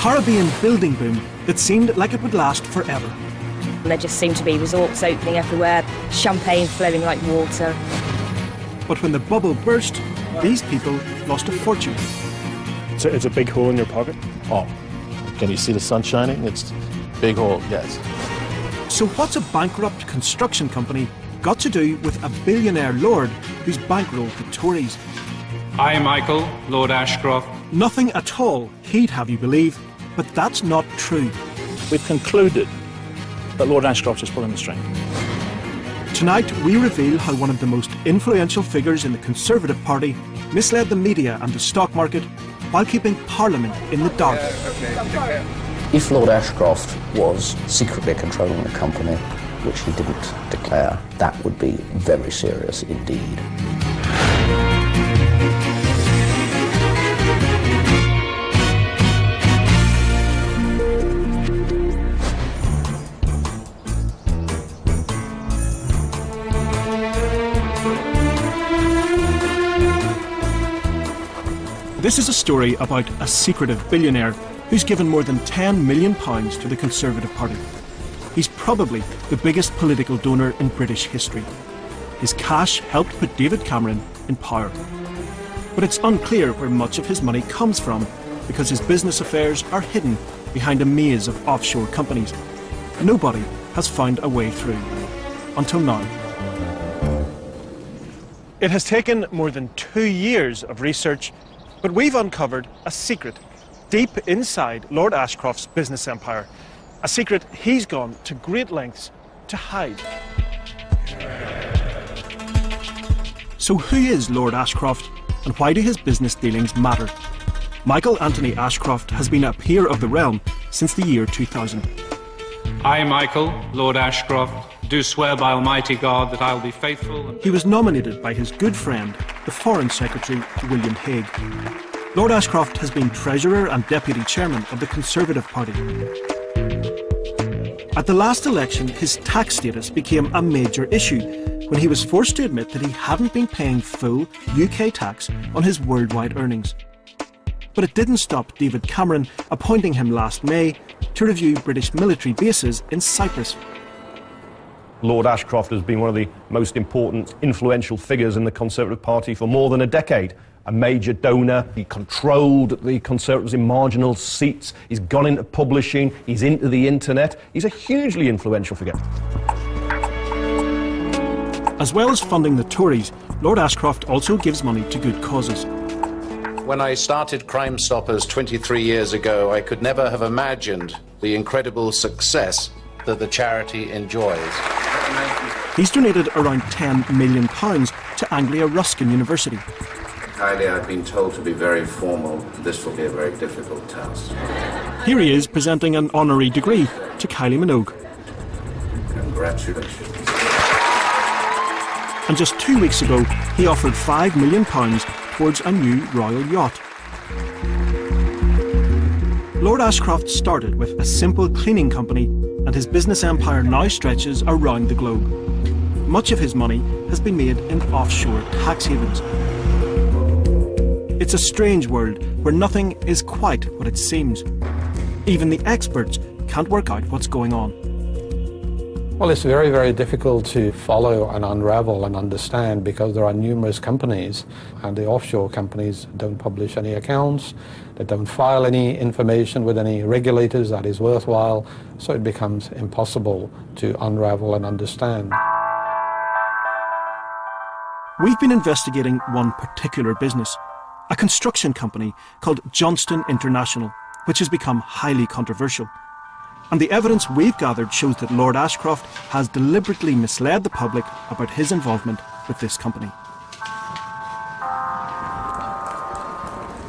Caribbean building boom that seemed like it would last forever. There just seemed to be resorts opening everywhere, champagne flowing like water. But when the bubble burst, these people lost a fortune. It's a big hole in your pocket? Oh, can you see the sun shining? It's a big hole, yes. So what's a bankrupt construction company got to do with a billionaire lord who's bankrolled the Tories? I, Michael, Lord Ashcroft. Nothing at all, he'd have you believe, but that's not true. We've concluded that Lord Ashcroft is pulling the string. Tonight we reveal how one of the most influential figures in the Conservative Party misled the media and the stock market while keeping Parliament in the dark. If Lord Ashcroft was secretly controlling the company, which he didn't declare, that would be very serious indeed. This is a story about a secretive billionaire who's given more than £10 million to the Conservative Party. He's probably the biggest political donor in British history. His cash helped put David Cameron in power. But it's unclear where much of his money comes from because his business affairs are hidden behind a maze of offshore companies. Nobody has found a way through. Until now. It has taken more than 2 years of research, but we've uncovered a secret deep inside Lord Ashcroft's business empire. A secret he's gone to great lengths to hide. So who is Lord Ashcroft and why do his business dealings matter? Michael Anthony Ashcroft has been a peer of the realm since the year 2000. I, Michael, Lord Ashcroft, do swear by Almighty God that I will be faithful. He was nominated by his good friend, the Foreign Secretary William Hague. Lord Ashcroft has been Treasurer and Deputy Chairman of the Conservative Party. At the last election, his tax status became a major issue when he was forced to admit that he hadn't been paying full UK tax on his worldwide earnings. But it didn't stop David Cameron appointing him last May to review British military bases in Cyprus. Lord Ashcroft has been one of the most important, influential figures in the Conservative Party for more than a decade. A major donor, he controlled the Conservatives in marginal seats, he's gone into publishing, he's into the internet, he's a hugely influential figure. As well as funding the Tories, Lord Ashcroft also gives money to good causes. When I started Crime Stoppers 23 years ago, I could never have imagined the incredible success that the charity enjoys. He's donated around £10 million to Anglia Ruskin University. Kylie, I've been told to be very formal. This will be a very difficult task. Here he is presenting an honorary degree to Kylie Minogue. Congratulations. And just 2 weeks ago, he offered £5 million towards a new royal yacht. Lord Ashcroft started with a simple cleaning company, and his business empire now stretches around the globe. Much of his money has been made in offshore tax havens. It's a strange world where nothing is quite what it seems. Even the experts can't work out what's going on. Well, it's very, very difficult to follow and unravel and understand because there are numerous companies and the offshore companies don't publish any accounts, they don't file any information with any regulators that is worthwhile, so it becomes impossible to unravel and understand. We've been investigating one particular business, a construction company called Johnston International, which has become highly controversial. And the evidence we've gathered shows that Lord Ashcroft has deliberately misled the public about his involvement with this company.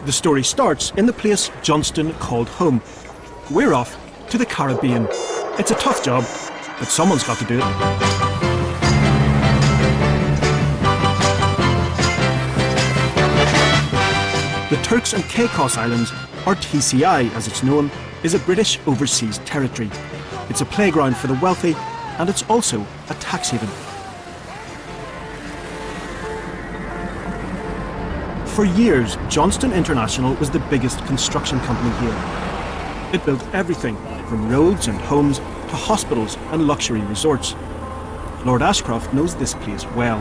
The story starts in the place Johnston called home. We're off to the Caribbean. It's a tough job, but someone's got to do it. The Turks and Caicos Islands, or TCI as it's known, is a British overseas territory. It's a playground for the wealthy, and it's also a tax haven. For years, Johnston International was the biggest construction company here. It built everything from roads and homes to hospitals and luxury resorts. Lord Ashcroft knows this place well.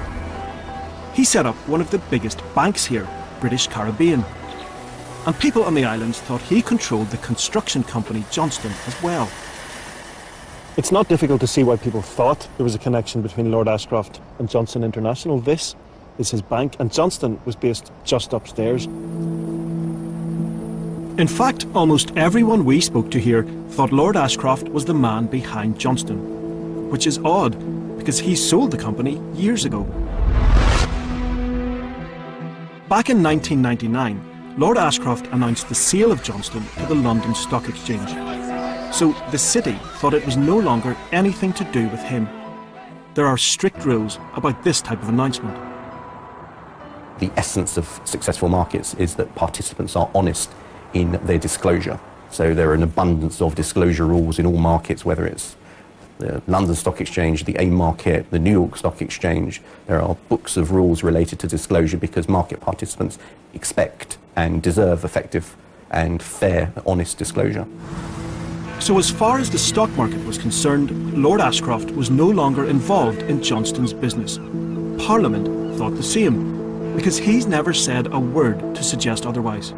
He set up one of the biggest banks here, British Caribbean. And people on the islands thought he controlled the construction company Johnston as well. It's not difficult to see why people thought there was a connection between Lord Ashcroft and Johnston International. This is his bank, and Johnston was based just upstairs. In fact, almost everyone we spoke to here thought Lord Ashcroft was the man behind Johnston, which is odd because he sold the company years ago. Back in 1999, Lord Ashcroft announced the sale of Johnston to the London Stock Exchange. So the city thought it was no longer anything to do with him. There are strict rules about this type of announcement. The essence of successful markets is that participants are honest in their disclosure. So there are an abundance of disclosure rules in all markets, whether it's the London Stock Exchange, the AIM market, the New York Stock Exchange. There are books of rules related to disclosure because market participants expect and deserve effective and fair, honest disclosure. So as far as the stock market was concerned, Lord Ashcroft was no longer involved in Johnston's business. Parliament thought the same, because he's never said a word to suggest otherwise.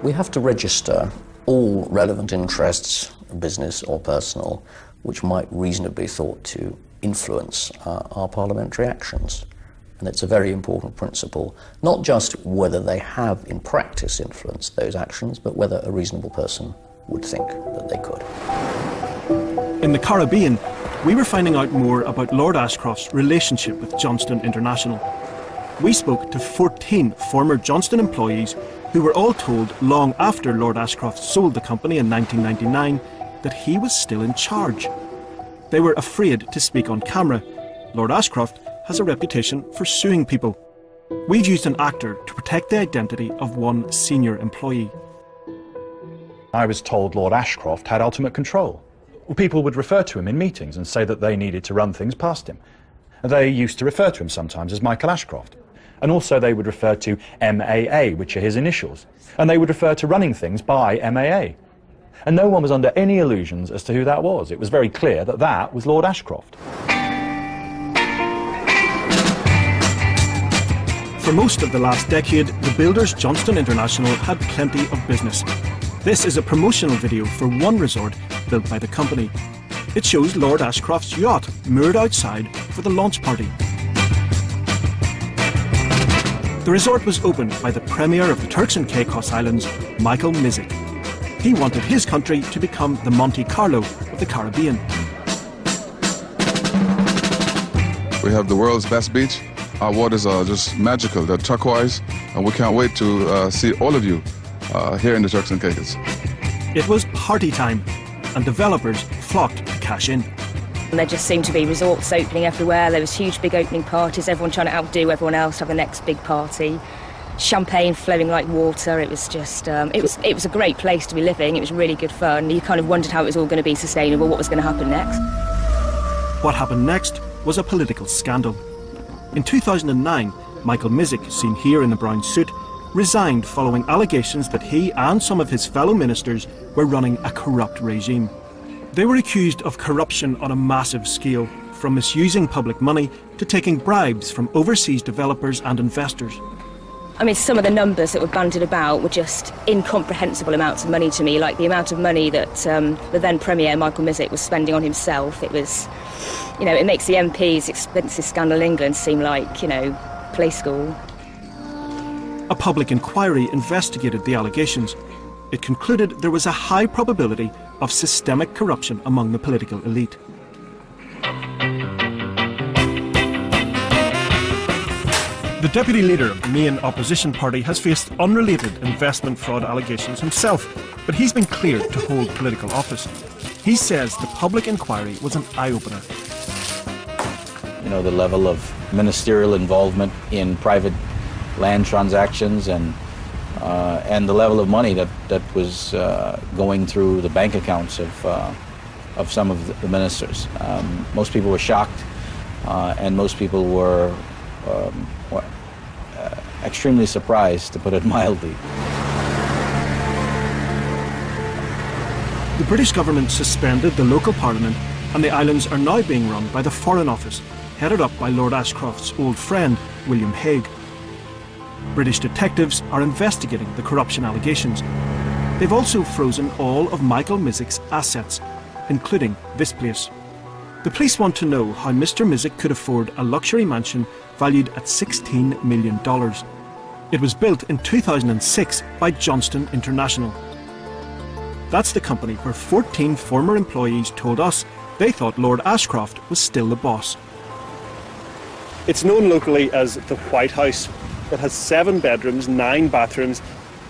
We have to register all relevant interests, business or personal, which might reasonably be thought to influence our parliamentary actions. And it's a very important principle, not just whether they have in practice influenced those actions, but whether a reasonable person would think that they could. In the Caribbean, we were finding out more about Lord Ashcroft's relationship with Johnston International. We spoke to 14 former Johnston employees who were all told long after Lord Ashcroft sold the company in 1999 that he was still in charge. They were afraid to speak on camera. Lord Ashcroft has a reputation for suing people. We've used an actor to protect the identity of one senior employee. I was told Lord Ashcroft had ultimate control. People would refer to him in meetings and say that they needed to run things past him. They used to refer to him sometimes as Michael Ashcroft. And also they would refer to MAA, which are his initials. And they would refer to running things by MAA. And no one was under any illusions as to who that was. It was very clear that that was Lord Ashcroft. For most of the last decade, the builders Johnston International had plenty of business. This is a promotional video for one resort built by the company. It shows Lord Ashcroft's yacht moored outside for the launch party. The resort was opened by the Premier of the Turks and Caicos Islands, Michael Mizik. He wanted his country to become the Monte Carlo of the Caribbean. We have the world's best beach. Our waters are just magical. They're turquoise, and we can't wait to see all of you here in the Turks and Caicos. It was party time, and developers flocked to cash in. And there just seemed to be resorts opening everywhere. There was huge big opening parties, everyone trying to outdo everyone else, have the next big party. Champagne flowing like water. It was just, it was a great place to be living. It was really good fun. You kind of wondered how it was all going to be sustainable, what was going to happen next. What happened next was a political scandal. In 2009, Michael Mizik, seen here in the brown suit, resigned following allegations that he and some of his fellow ministers were running a corrupt regime. They were accused of corruption on a massive scale, from misusing public money to taking bribes from overseas developers and investors. I mean, some of the numbers that were bandied about were just incomprehensible amounts of money to me, like the amount of money that the then Premier, Michael Mizik, was spending on himself. It was, you know, it makes the MP's expenses scandal in England seem like, you know, play school. A public inquiry investigated the allegations. It concluded there was a high probability of systemic corruption among the political elite. The deputy leader of the main opposition party has faced unrelated investment fraud allegations himself, but he's been cleared to hold political office. He says the public inquiry was an eye-opener. You know, the level of ministerial involvement in private land transactions and the level of money that was going through the bank accounts of some of the ministers. Most people were shocked, and most people were extremely surprised, to put it mildly. The British government suspended the local parliament, and the islands are now being run by the Foreign Office, headed up by Lord Ashcroft's old friend, William Hague. British detectives are investigating the corruption allegations. They've also frozen all of Michael Mizzik's assets, including this place. The police want to know how Mr. Mizzik could afford a luxury mansion valued at $16 million. It was built in 2006 by Johnston International. That's the company where 14 former employees told us they thought Lord Ashcroft was still the boss. It's known locally as the White House. It has 7 bedrooms, 9 bathrooms.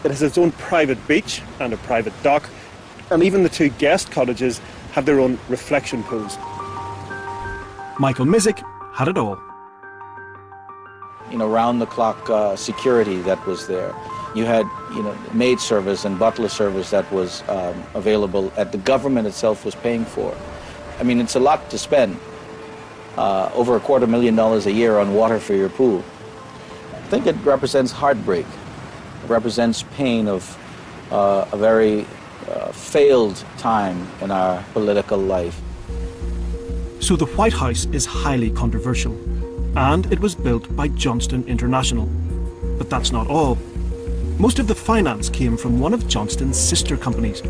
It has its own private beach and a private dock. And even the 2 guest cottages have their own reflection pools. Michael Mizzik had it all. You know, round-the-clock security that was there. You had, maid service and butler service that was available that the government itself was paying for. I mean, it's a lot to spend. Over $250,000 a year on water for your pool. I think it represents heartbreak. It represents pain of a very failed time in our political life. So the White House is highly controversial, and it was built by Johnston International. But that's not all. Most of the finance came from one of Johnston's sister companies.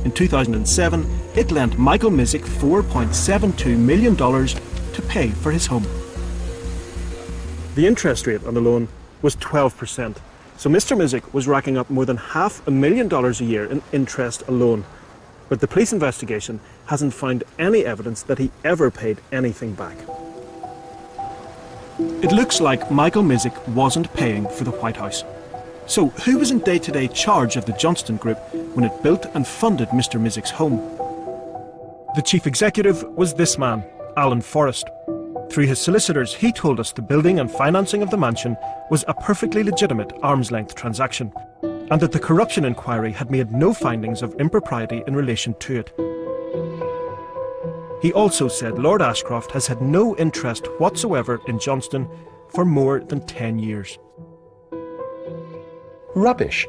In 2007, it lent Michael Mizzik $4.72 million to pay for his home. The interest rate on the loan was 12%. So Mr. Mizzik was racking up more than $500,000 a year in interest alone. But the police investigation hasn't found any evidence that he ever paid anything back. It looks like Michael Mizzik wasn't paying for the White House. So who was in day-to-day charge of the Johnston Group when it built and funded Mr. Mizzik's home? The chief executive was this man, Alan Forrest. Through his solicitors, he told us the building and financing of the mansion was a perfectly legitimate arm's-length transaction, and that the corruption inquiry had made no findings of impropriety in relation to it. He also said Lord Ashcroft has had no interest whatsoever in Johnston for more than 10 years. Rubbish.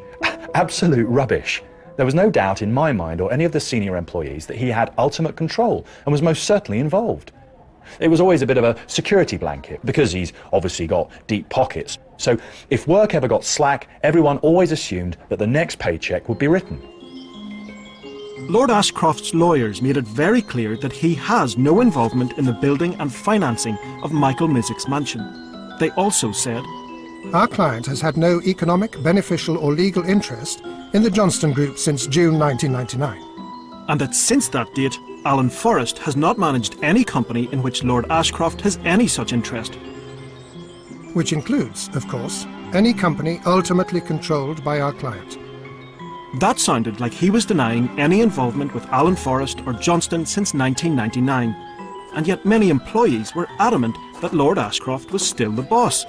Absolute rubbish. There was no doubt in my mind or any of the senior employees that he had ultimate control and was most certainly involved. It was always a bit of a security blanket because he's obviously got deep pockets. So if work ever got slack, everyone always assumed that the next paycheck would be written. Lord Ashcroft's lawyers made it very clear that he has no involvement in the building and financing of Michael Mizzik's mansion. They also said, "Our client has had no economic, beneficial or legal interest in the Johnston Group since June 1999. And that since that date, Alan Forrest has not managed any company in which Lord Ashcroft has any such interest. Which includes, of course, any company ultimately controlled by our client." That sounded like he was denying any involvement with Alan Forrest or Johnston since 1999, and yet many employees were adamant that Lord Ashcroft was still the boss.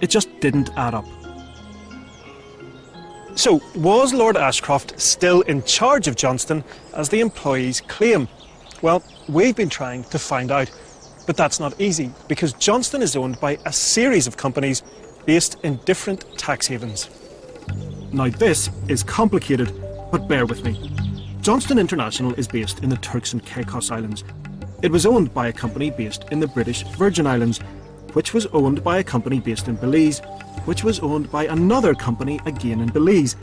It just didn't add up. So, was Lord Ashcroft still in charge of Johnston, as the employees claim? Well, we've been trying to find out, but that's not easy, because Johnston is owned by a series of companies based in different tax havens. Now this is complicated, but bear with me. Johnston International is based in the Turks and Caicos Islands. It was owned by a company based in the British Virgin Islands, which was owned by a company based in Belize, which was owned by another company again in Belize,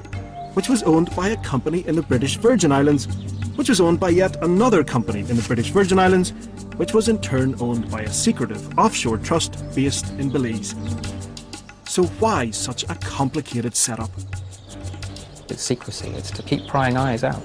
which was owned by a company in the British Virgin Islands, which was owned by yet another company in the British Virgin Islands, which was in turn owned by a secretive offshore trust based in Belize. So why such a complicated setup? It's secrecy, it's to keep prying eyes out.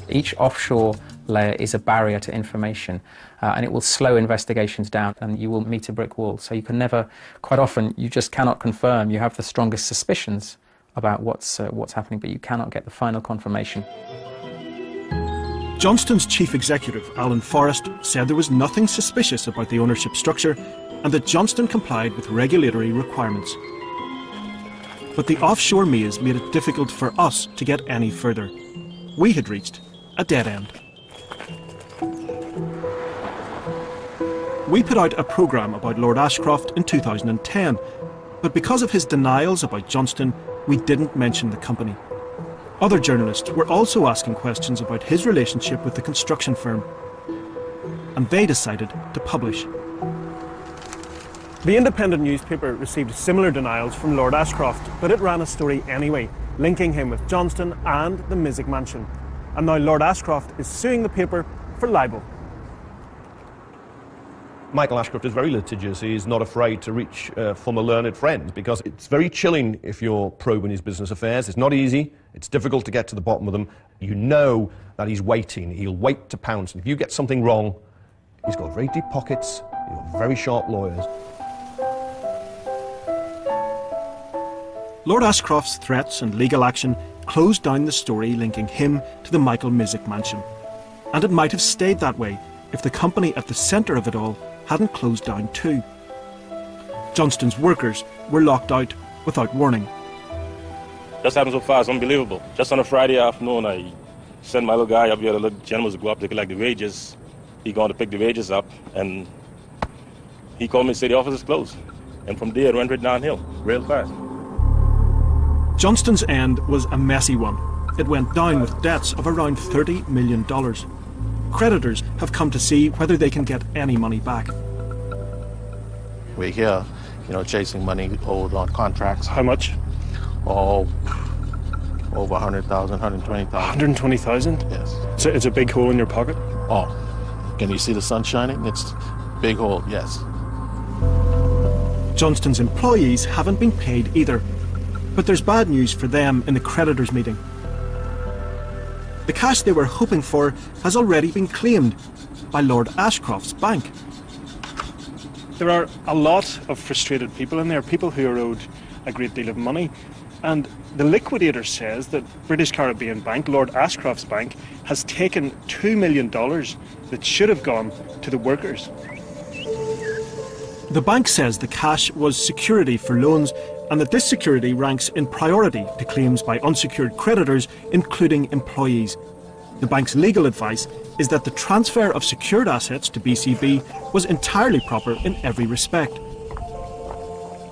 Each offshore layer is a barrier to information, and it will slow investigations down, and you will meet a brick wall. So you can never, quite often, you just cannot confirm. You have the strongest suspicions about what's happening, but you cannot get the final confirmation. Johnston's chief executive, Alan Forrest, said there was nothing suspicious about the ownership structure and that Johnston complied with regulatory requirements. But the offshore maze made it difficult for us to get any further. We had reached a dead end. We put out a programme about Lord Ashcroft in 2010, but because of his denials about Johnston, we didn't mention the company. Other journalists were also asking questions about his relationship with the construction firm, and they decided to publish. The Independent newspaper received similar denials from Lord Ashcroft, but it ran a story anyway, linking him with Johnston and the Mizik mansion. And now Lord Ashcroft is suing the paper for libel. Michael Ashcroft is very litigious. He is not afraid to reach from a learned friend, because it's very chilling if you're probing his business affairs. It's not easy. It's difficult to get to the bottom of them. You know that he's waiting. He'll wait to pounce. And if you get something wrong, he's got very deep pockets. He's got very sharp lawyers. Lord Ashcroft's threats and legal action closed down the story linking him to the Michael Mizik mansion. And it might have stayed that way if the company at the centre of it all hadn't closed down too. Johnston's workers were locked out without warning. Just happened so fast, unbelievable. Just on a Friday afternoon, I sent my little guy up here, the little gentleman to go up to collect the wages. He going to pick the wages up, and he called me and said the office is closed. And from there, it went right downhill, real fast. Johnston's end was a messy one. It went down with debts of around $30 million. Creditors have come to see whether they can get any money back. We're here, chasing money owed on contracts. How much? Oh, over 100,000, 120,000. 120,000? Yes. So it's a big hole in your pocket? Oh, can you see the sun shining? It's a big hole, yes. Johnston's employees haven't been paid either. But there's bad news for them in the creditors' meeting. The cash they were hoping for has already been claimed by Lord Ashcroft's bank. There are a lot of frustrated people in there, people who are owed a great deal of money. And the liquidator says that British Caribbean Bank, Lord Ashcroft's bank, has taken $2 million that should have gone to the workers. The bank says the cash was security for loans, and that this security ranks in priority to claims by unsecured creditors, including employees. The bank's legal advice is that the transfer of secured assets to BCB was entirely proper in every respect.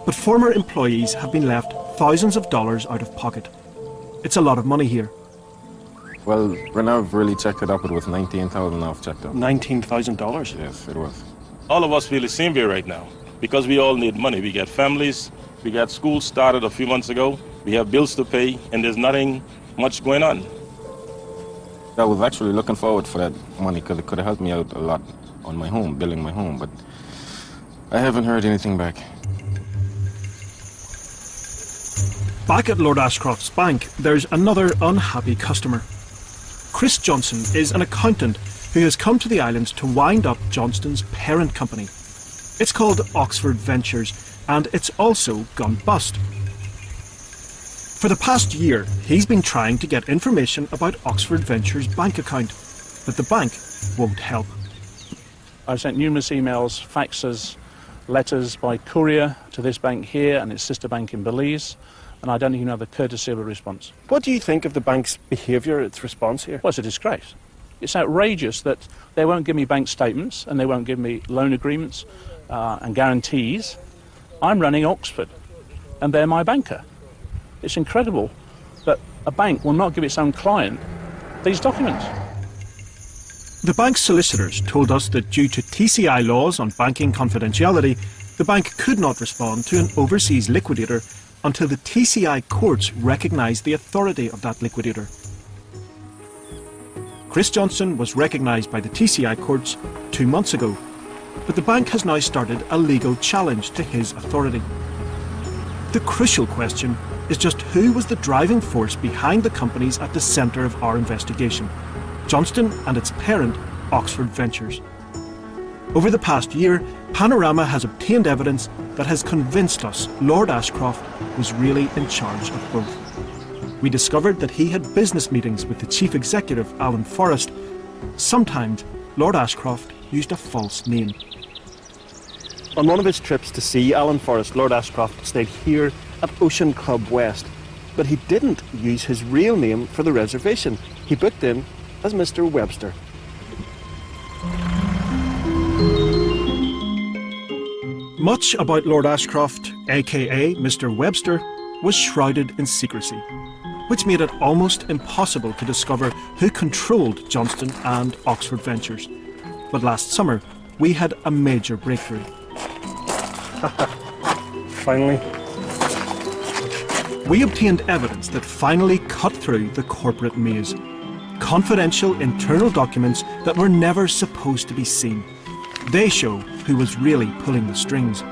But former employees have been left thousands of dollars out of pocket. It's a lot of money here. Well, when I've really checked it up, it was $19,000 I've checked up. $19,000? Yes, it was. All of us feel the same way right now, because we all need money. We got families, we got school started a few months ago, we have bills to pay, and there's nothing much going on. I was actually looking forward for that money because it could have helped me out a lot on my home, building my home, but I haven't heard anything back. Back at Lord Ashcroft's bank, there's another unhappy customer. Chris Johnson is an accountant who has come to the islands to wind up Johnston's parent company. It's called Oxford Ventures, and it's also gone bust. For the past year, he's been trying to get information about Oxford Ventures' bank account, but the bank won't help. I've sent numerous emails, faxes, letters by courier to this bank here and its sister bank in Belize, and I don't even have the courtesy of a response. What do you think of the bank's behaviour, its response here? Well, it's a disgrace. It's outrageous that they won't give me bank statements and they won't give me loan agreements and guarantees. I'm running Oxford, and they're my banker. It's incredible that a bank will not give its own client these documents. The bank's solicitors told us that due to TCI laws on banking confidentiality, the bank could not respond to an overseas liquidator until the TCI courts recognised the authority of that liquidator. Chris Johnson was recognised by the TCI courts 2 months ago, but the bank has now started a legal challenge to his authority. The crucial question is just who was the driving force behind the companies at the centre of our investigation, Johnston and its parent, Oxford Ventures. Over the past year, Panorama has obtained evidence that has convinced us Lord Ashcroft was really in charge of both. We discovered that he had business meetings with the chief executive, Alan Forrest. Sometimes Lord Ashcroft used a false name. On one of his trips to see Alan Forrest, Lord Ashcroft stayed here at Ocean Club West, but he didn't use his real name for the reservation. He booked in as Mr. Webster. Much about Lord Ashcroft, aka Mr. Webster, was shrouded in secrecy. which made it almost impossible to discover who controlled Johnston and Oxford Ventures. But last summer, we had a major breakthrough. Finally. We obtained evidence that finally cut through the corporate maze. Confidential internal documents that were never supposed to be seen. They show who was really pulling the strings.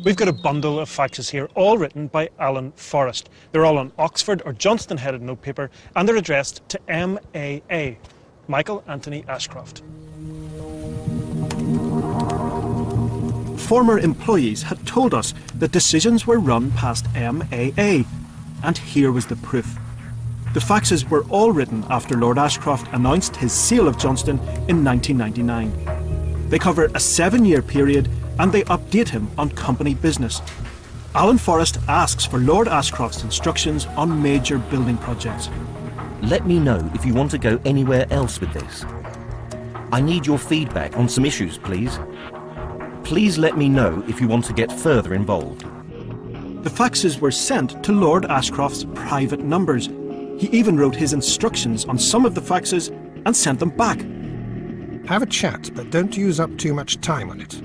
We've got a bundle of faxes here, all written by Alan Forrest. They're all on Oxford or Johnston headed notepaper, and they're addressed to MAA, Michael Anthony Ashcroft. Former employees had told us that decisions were run past MAA, and here was the proof. The faxes were all written after Lord Ashcroft announced his sale of Johnston in 1999. They cover a 7-year period, and they update him on company business. Alan Forrest asks for Lord Ashcroft's instructions on major building projects. Let me know if you want to go anywhere else with this. I need your feedback on some issues, please. Please let me know if you want to get further involved. The faxes were sent to Lord Ashcroft's private numbers. He even wrote his instructions on some of the faxes and sent them back. Have a chat, but don't use up too much time on it.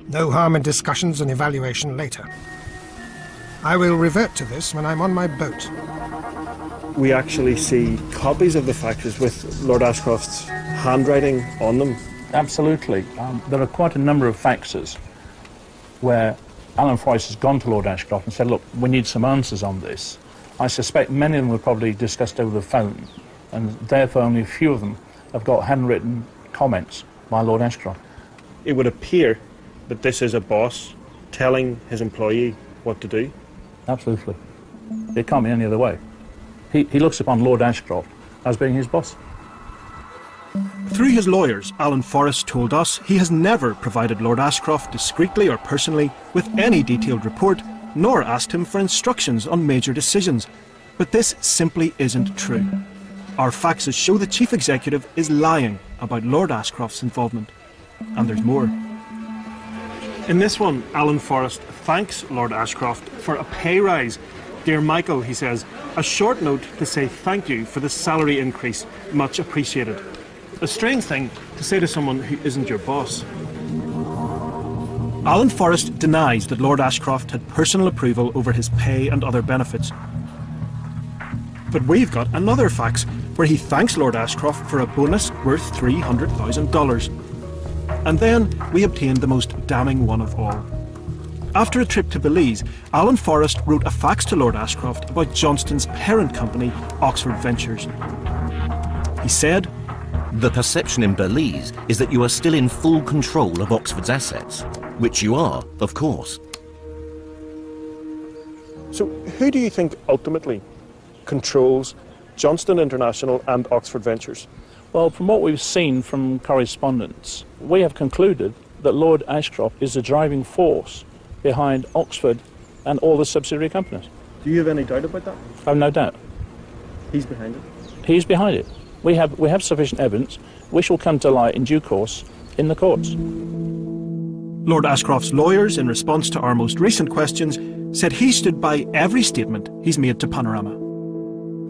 No harm in discussions and evaluation later. I will revert to this when I'm on my boat. We actually see copies of the faxes with Lord Ashcroft's handwriting on them. Absolutely. There are quite a number of faxes where Alan Forrest has gone to Lord Ashcroft and said, look, we need some answers on this. I suspect many of them were probably discussed over the phone, and therefore only a few of them have got handwritten comments by Lord Ashcroft. It would appear that this is a boss telling his employee what to do. Absolutely. It can't be any other way. He looks upon Lord Ashcroft as being his boss. Through his lawyers, Alan Forrest told us he has never provided Lord Ashcroft discreetly or personally with any detailed report, nor asked him for instructions on major decisions. But this simply isn't true. Our faxes show the Chief Executive is lying about Lord Ashcroft's involvement. And there's more. In this one, Alan Forrest thanks Lord Ashcroft for a pay rise. Dear Michael, he says, a short note to say thank you for the salary increase. Much appreciated. A strange thing to say to someone who isn't your boss. Alan Forrest denies that Lord Ashcroft had personal approval over his pay and other benefits. But we've got another fax where he thanks Lord Ashcroft for a bonus worth $300,000. And then we obtained the most damning one of all. After a trip to Belize, Alan Forrest wrote a fax to Lord Ashcroft about Johnston's parent company, Oxford Ventures. He said, "The perception in Belize is that you are still in full control of Oxford's assets, which you are, of course." So who do you think ultimately controls Johnston International and Oxford Ventures? Well, from what we've seen from correspondence, we have concluded that Lord Ashcroft is the driving force behind Oxford and all the subsidiary companies. Do you have any doubt about that? I have no doubt. He's behind it? He's behind it. We have sufficient evidence which will come to light in due course in the courts. Lord Ashcroft's lawyers, in response to our most recent questions, said he stood by every statement he's made to Panorama.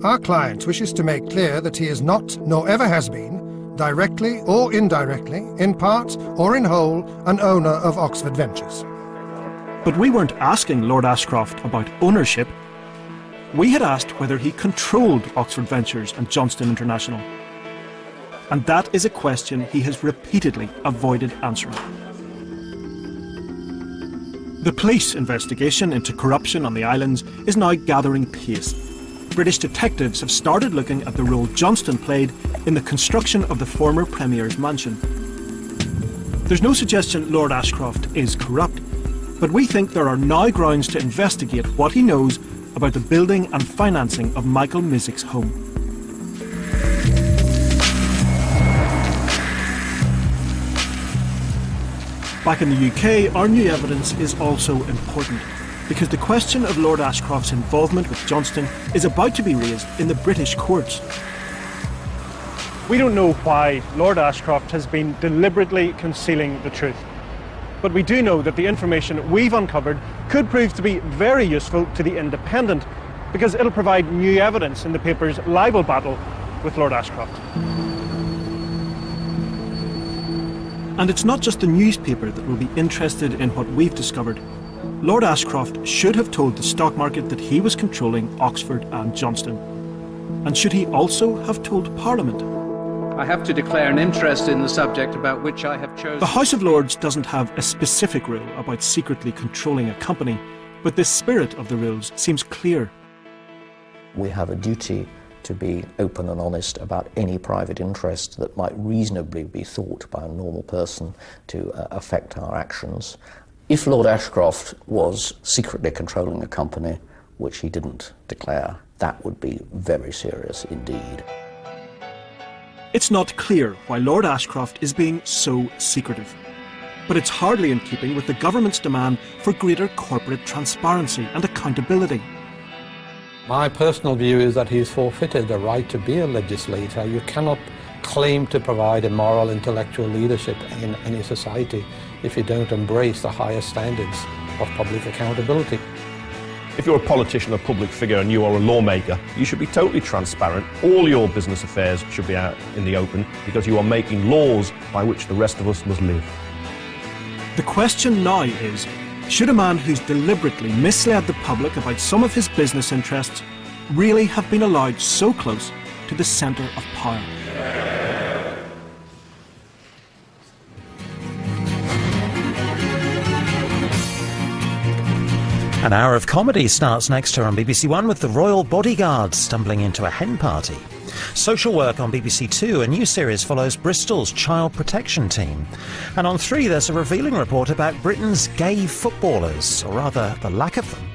Our client wishes to make clear that he is not, nor ever has been, directly or indirectly, in part or in whole, an owner of Oxford Ventures. But we weren't asking Lord Ashcroft about ownership. We had asked whether he controlled Oxford Ventures and Johnston International. And that is a question he has repeatedly avoided answering. The police investigation into corruption on the islands is now gathering pace. British detectives have started looking at the role Johnston played in the construction of the former Premier's mansion. There's no suggestion Lord Ashcroft is corrupt, but we think there are now grounds to investigate what he knows about the building and financing of Michael Mizzik's home. Back in the UK, our new evidence is also important, because the question of Lord Ashcroft's involvement with Johnston is about to be raised in the British courts. We don't know why Lord Ashcroft has been deliberately concealing the truth. But we do know that the information we've uncovered could prove to be very useful to the Independent, because it'll provide new evidence in the paper's libel battle with Lord Ashcroft. And it's not just the newspaper that will be interested in what we've discovered. Lord Ashcroft should have told the stock market that he was controlling Oxford and Johnston. And should he also have told Parliament? I have to declare an interest in the subject about which I have chosen. The House of Lords doesn't have a specific rule about secretly controlling a company, but the spirit of the rules seems clear. We have a duty to be open and honest about any private interest that might reasonably be thought by a normal person to affect our actions. If Lord Ashcroft was secretly controlling a company, which he didn't declare, that would be very serious indeed. It's not clear why Lord Ashcroft is being so secretive, but it's hardly in keeping with the government's demand for greater corporate transparency and accountability. My personal view is that he's forfeited the right to be a legislator. You cannot claim to provide a moral, intellectual leadership in any society if you don't embrace the highest standards of public accountability. If you're a politician, a public figure, and you are a lawmaker, you should be totally transparent. All your business affairs should be out in the open because you are making laws by which the rest of us must live. The question now is, should a man who's deliberately misled the public about some of his business interests really have been allowed so close to the centre of power? An hour of comedy starts next here on BBC One with the Royal Bodyguards stumbling into a hen party. Social Work on BBC Two, a new series follows Bristol's child protection team. And on 3 there's a revealing report about Britain's gay footballers, or rather the lack of them.